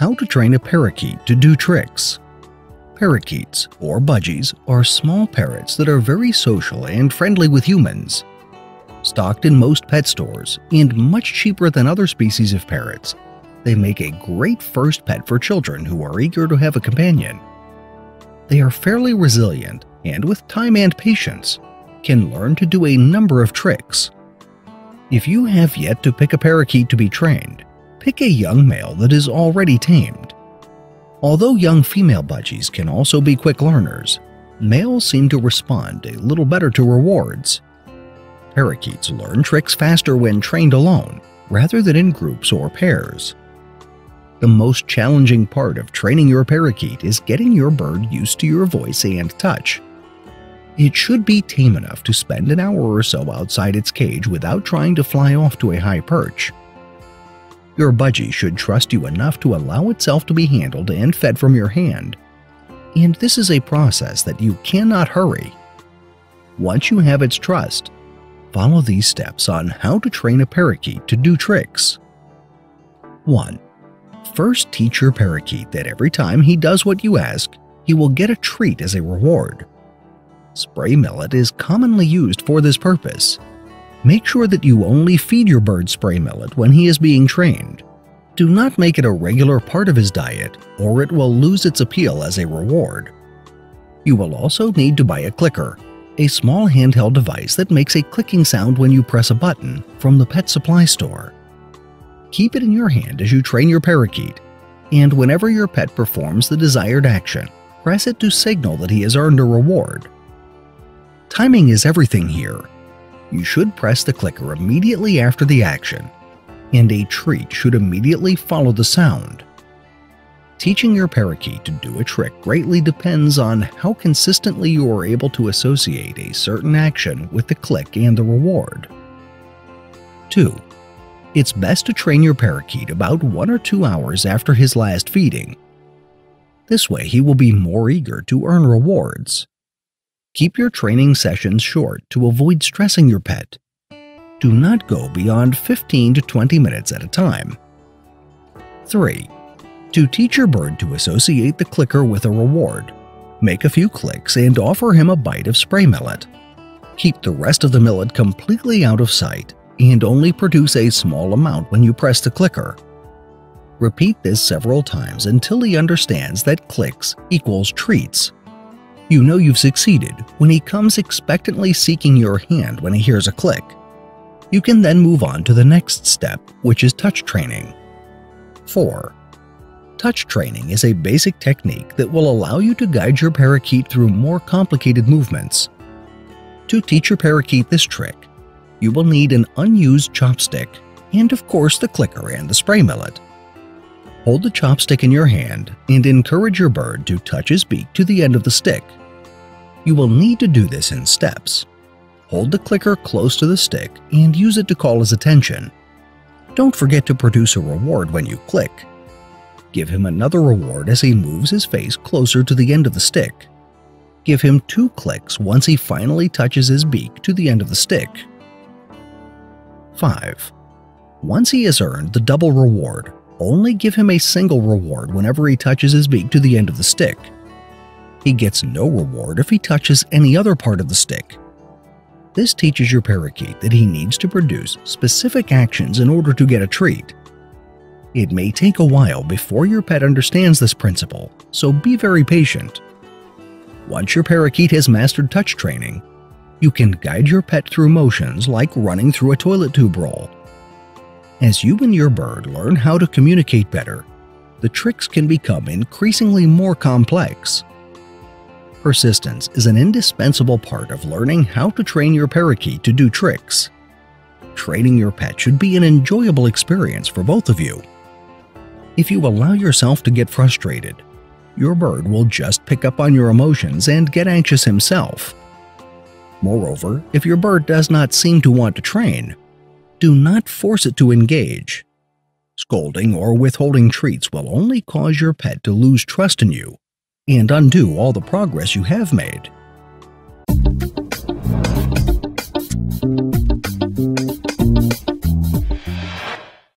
how to train a parakeet to do tricks. Parakeets, or budgies, are small parrots that are very social and friendly with humans. Stocked in most pet stores and much cheaper than other species of parrots, they make a great first pet for children who are eager to have a companion. They are fairly resilient and, with time and patience, can learn to do a number of tricks. If you have yet to pick a parakeet to be trained, pick a young male that is already tamed. Although young female budgies can also be quick learners, males seem to respond a little better to rewards. Parakeets learn tricks faster when trained alone, rather than in groups or pairs. The most challenging part of training your parakeet is getting your bird used to your voice and touch. It should be tame enough to spend an hour or so outside its cage without trying to fly off to a high perch. Your budgie should trust you enough to allow itself to be handled and fed from your hand, and this is a process that you cannot hurry. Once you have its trust, follow these steps on how to train a parakeet to do tricks. 1. First, teach your parakeet that every time he does what you ask, he will get a treat as a reward. Spray millet is commonly used for this purpose. Make sure that you only feed your bird spray millet when he is being trained. Do not make it a regular part of his diet, or it will lose its appeal as a reward. You will also need to buy a clicker, a small handheld device that makes a clicking sound when you press a button, from the pet supply store. Keep it in your hand as you train your parakeet, and whenever your pet performs the desired action, press it to signal that he has earned a reward. Timing is everything here. You should press the clicker immediately after the action, and a treat should immediately follow the sound. Teaching your parakeet to do a trick greatly depends on how consistently you are able to associate a certain action with the click and the reward. 2. It's best to train your parakeet about 1 or 2 hours after his last feeding. This way he will be more eager to earn rewards. Keep your training sessions short to avoid stressing your pet. Do not go beyond 15 to 20 minutes at a time. 3. To teach your bird to associate the clicker with a reward, make a few clicks and offer him a bite of spray millet. Keep the rest of the millet completely out of sight and only produce a small amount when you press the clicker. Repeat this several times until he understands that clicks equals treats. You know you've succeeded when he comes expectantly seeking your hand when he hears a click. You can then move on to the next step, which is touch training. 4. Touch training is a basic technique that will allow you to guide your parakeet through more complicated movements. To teach your parakeet this trick, you will need an unused chopstick and, of course, the clicker and the spray millet. Hold the chopstick in your hand and encourage your bird to touch his beak to the end of the stick. You will need to do this in steps. Hold the clicker close to the stick and use it to call his attention. Don't forget to produce a reward when you click. Give him another reward as he moves his face closer to the end of the stick. Give him 2 clicks once he finally touches his beak to the end of the stick. 5. Once he has earned the double reward, only give him a single reward whenever he touches his beak to the end of the stick. He gets no reward if he touches any other part of the stick. This teaches your parakeet that he needs to produce specific actions in order to get a treat. It may take a while before your pet understands this principle, so be very patient. Once your parakeet has mastered touch training, you can guide your pet through motions like running through a toilet tube roll. As you and your bird learn how to communicate better, the tricks can become increasingly more complex. Persistence is an indispensable part of learning how to train your parakeet to do tricks. Training your pet should be an enjoyable experience for both of you. If you allow yourself to get frustrated, your bird will just pick up on your emotions and get anxious himself. Moreover, if your bird does not seem to want to train, do not force it to engage. Scolding or withholding treats will only cause your pet to lose trust in you and undo all the progress you have made.